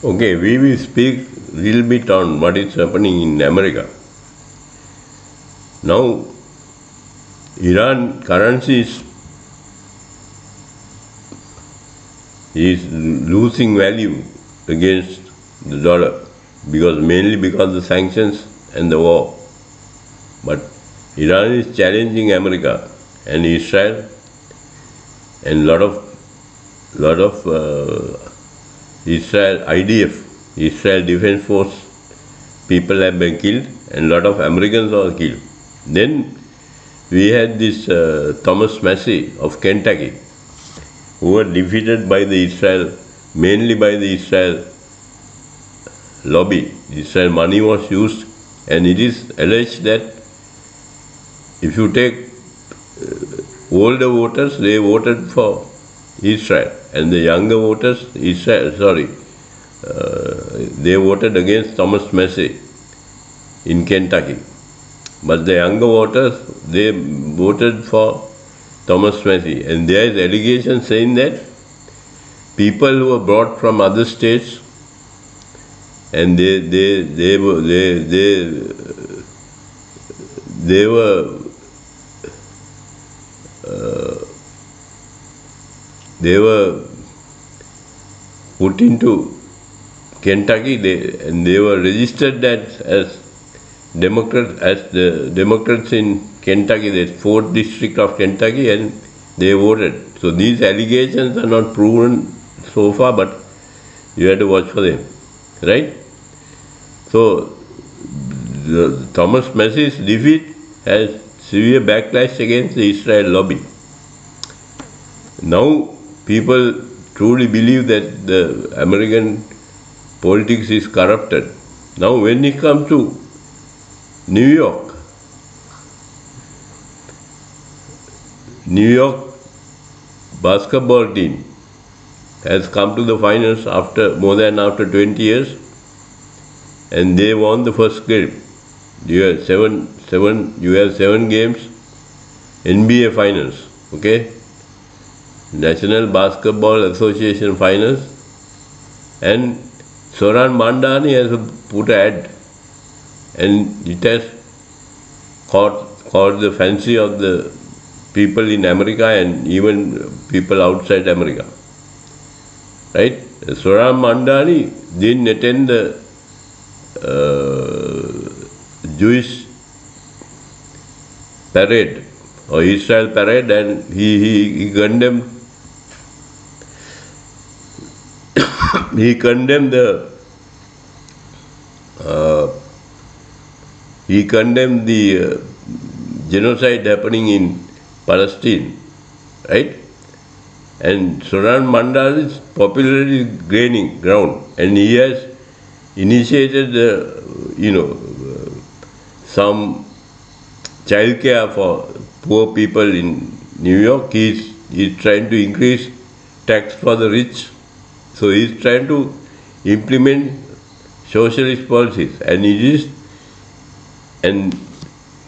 Okay, we will speak a little bit on what is happening in America. Now, Iran currency is losing value against the dollar mainly because of the sanctions and the war. But Iran is challenging America and Israel, and lot of Israel IDF, Israel Defense Force people have been killed, and lot of Americans are killed. Then we had this Thomas Massey of Kentucky, who were defeated by the Israel, mainly by the Israel lobby. Israel money was used, and it is alleged that if you take older voters, they voted for Israel, and the younger voters, they voted against Thomas Massey in Kentucky. But the younger voters, they voted for Thomas Massey, and there is allegation saying that people who were brought from other states, and they were put into Kentucky, and they were registered as the Democrats in Kentucky, the 4th district of Kentucky, and they voted. So these allegations are not proven so far, but you have to watch for them, right? So Thomas Massey's defeat has severe backlash against the Israel lobby. Now people truly believe that the American politics is corrupted. Now when it comes to New York basketball team has come to the finals after 20 years, and they won the first game. You have seven games, NBA finals, okay? National Basketball Association finals, and Zohran Mamdani has put an ad, and it has caught the fancy of the people in America and even people outside America, right? Zohran Mamdani didn't attend the Jewish parade or Israel parade, and he condemned the genocide happening in Palestine, right? And Zohran Mamdani's popularity is gaining ground, and he has initiated some childcare for poor people in New York. He's trying to increase tax for the rich. So he's trying to implement socialist policies, and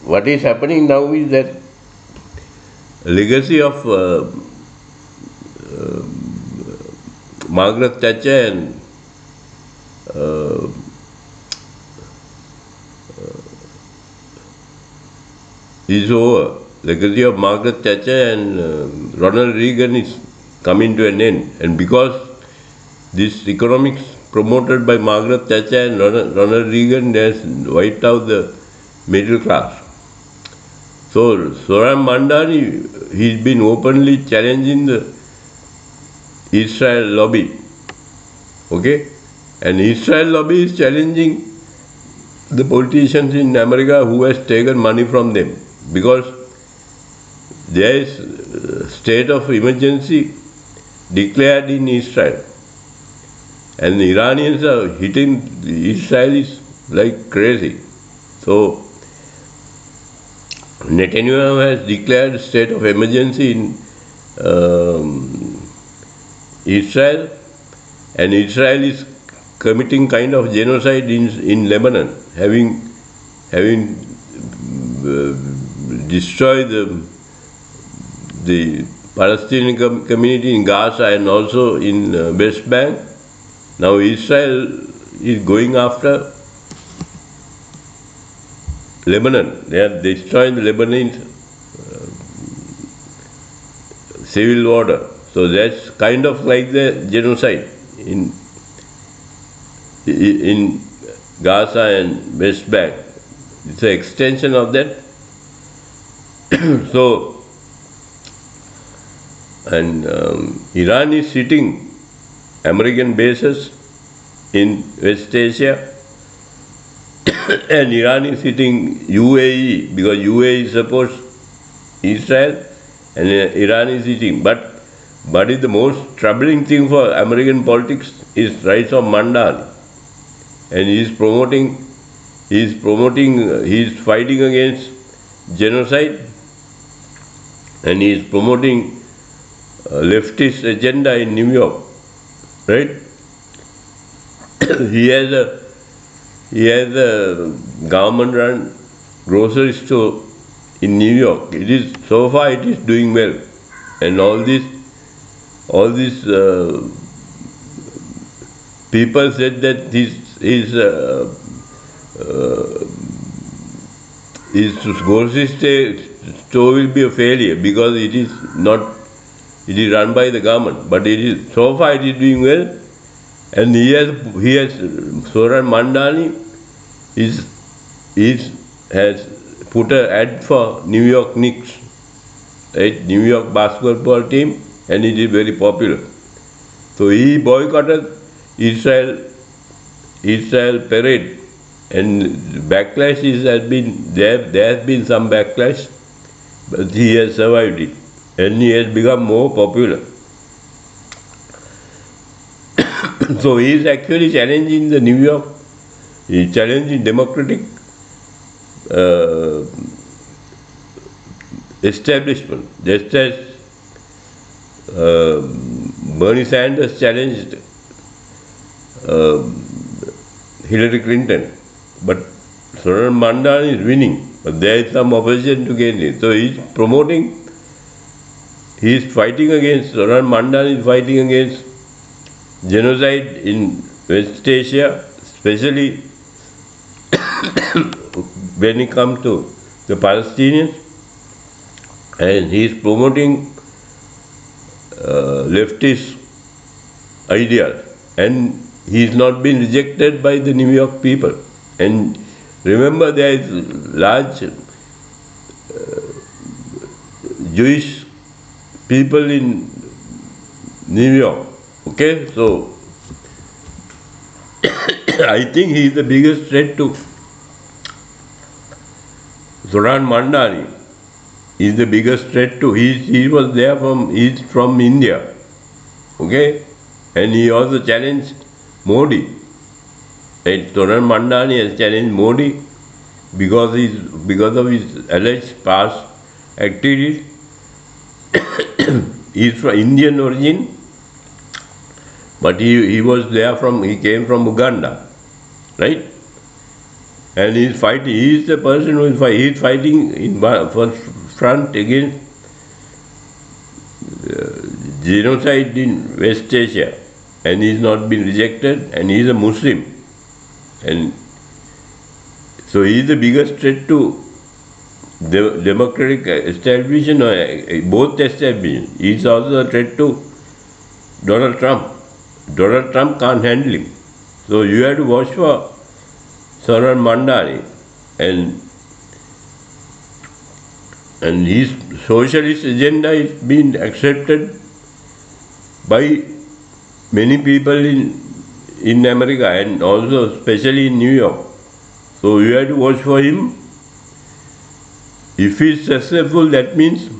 what is happening now is that legacy of Margaret Thatcher and is over. Legacy of Margaret Thatcher and Ronald Reagan is coming to an end, and because this economics promoted by Margaret Thatcher and Ronald Reagan has wiped out the middle class. So Zohran Mamdani, he's been openly challenging the Israel lobby, okay? And Israel lobby is challenging the politicians in America who has taken money from them, because there is state of emergency declared in Israel, and the Iranians are hitting the Israelis like crazy. So Netanyahu has declared state of emergency in Israel, and Israel is committing kind of genocide in Lebanon, having destroyed the Palestinian community in Gaza and also in West Bank, Now Israel is going after Lebanon. They are destroying the Lebanese civil order. So that's kind of like the genocide in Gaza and West Bank. It's an extension of that. So, and Iran is sitting American bases in West Asia, and Iran is sitting UAE because UAE supports Israel, and Iran is sitting. But is the most troubling thing for American politics is rise of Mamdani, and he is fighting against genocide, and he is promoting leftist agenda in New York, right? he has a government-run grocery store in New York. So far it is doing well, and all these people said that his grocery store will be a failure because it is run by the government. But so far it is doing well, and he has Zohran Mamdani has put an ad for New York Knicks, right? New York basketball team, and it is very popular. So he boycotted Israel parade, and backlash there has been some backlash, but he has survived it, and he has become more popular. So he is actually challenging the New York, he is challenging democratic establishment, just as Bernie Sanders challenged Hillary Clinton, but Zohran Mamdani is winning, but there is some opposition to gain it. So Zohran Mamdani is fighting against genocide in West Asia, especially when it comes to the Palestinians, and he is promoting leftist ideas, and he is not been rejected by the New York people. And remember, there is large Jewish people in New York. Okay, so I think he is the biggest threat to Zohran Mamdani. He is the biggest threat to. He was there he's from India. Okay, and he also challenged Modi. Right? Zohran Mamdani has challenged Modi because of his alleged past activities. He is from Indian origin, but he came from Uganda, right? And he is fighting. He is the person who is fighting in first front against genocide in West Asia, and he has not been rejected, and he is a Muslim, and so he is the biggest threat to the democratic establishment, both establishments. He is also a threat to Donald Trump. Donald Trump can't handle him. So you have to watch for Zohran Mamdani, and his socialist agenda is being accepted by many people in America, and also especially in New York. So you have to watch for him. If he is successful, that means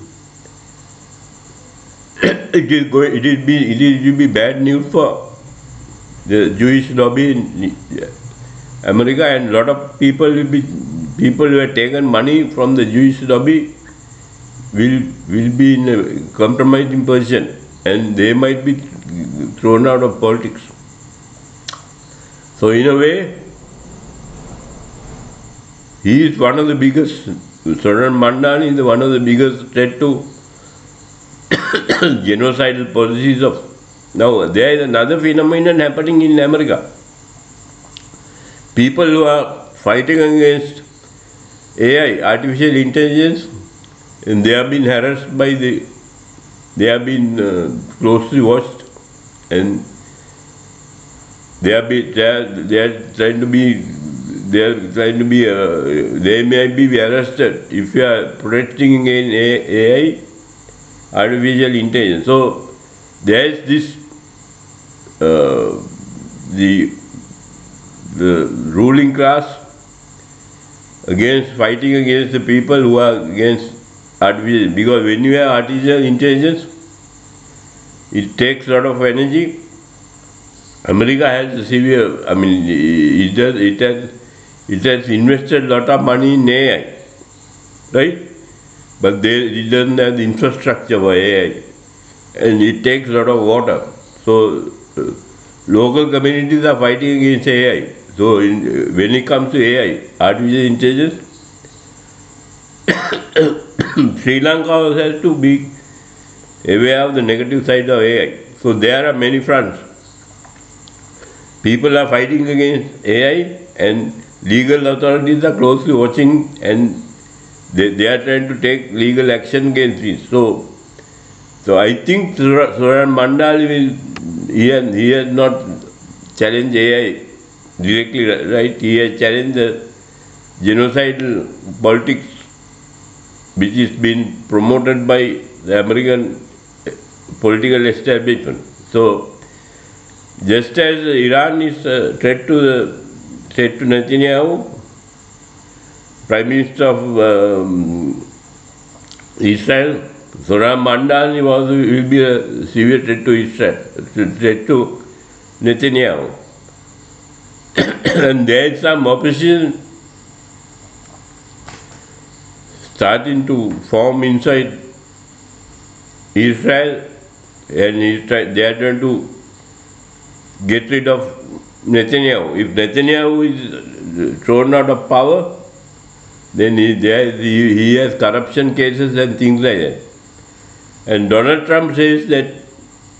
it will be bad news for the Jewish lobby in America, and a lot of people who have taken money from the Jewish lobby will be in a compromising position, and they might be thrown out of politics. So in a way, he is one of the biggest. Zohran Mamdani is one of the biggest threat to genocidal policies of Now, there is another phenomenon happening in America. People who are fighting against AI, artificial intelligence, and they have been harassed by they have been closely watched, and they are trying to be, they may be arrested if you are protecting in AI, artificial intelligence. So there is this the ruling class fighting against the people who are against artificial, because when you have artificial intelligence, it takes a lot of energy. America has severe, it has invested a lot of money in AI, right? But it doesn't have the infrastructure for AI, and it takes a lot of water. So local communities are fighting against AI. So when it comes to AI, artificial intelligence, Sri Lanka also has to be aware of the negative side of AI. So there are many fronts. People are fighting against AI, and legal authorities are closely watching, and they are trying to take legal action against this. So I think Zohran Mandal he has not challenged AI directly, right? He has challenged the genocidal politics which is being promoted by the American political establishment. So just as Iran is a threat to Netanyahu, Prime Minister of Israel, Zohran Mandani will be a severe threat to Israel, threat to Netanyahu. And there is some opposition starting to form inside Israel, and they are trying to get rid of Netanyahu. If Netanyahu is thrown out of power, then he has corruption cases and things like that. And Donald Trump says that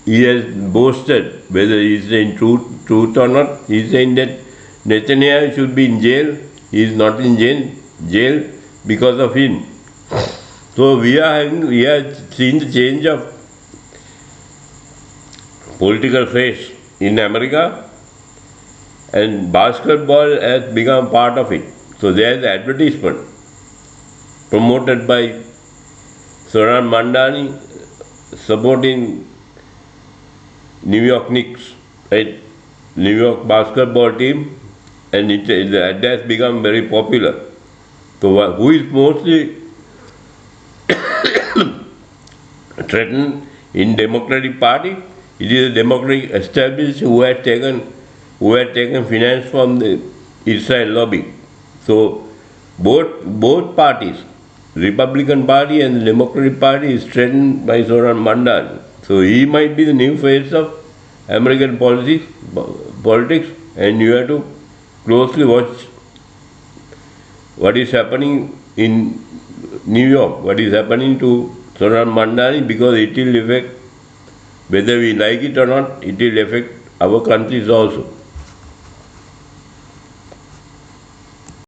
he has boasted, whether he is saying truth or not, he is saying that Netanyahu should be in jail. He is not in jail because of him. So we are seeing the change of political face in America, and basketball has become part of it. So there is advertisement promoted by Zohran Mandani supporting New York Knicks, right? New York basketball team, and it has become very popular. So who is mostly threatened in Democratic Party? It is a Democratic establishment who had taken finance from the Israel lobby. So both parties, Republican Party and the Democratic Party, is threatened by Zohran Mandani. So he might be the new face of American politics, and you have to closely watch what is happening in New York, what is happening to Zohran Mandani, because it will affect, whether we like it or not, it will affect our countries also.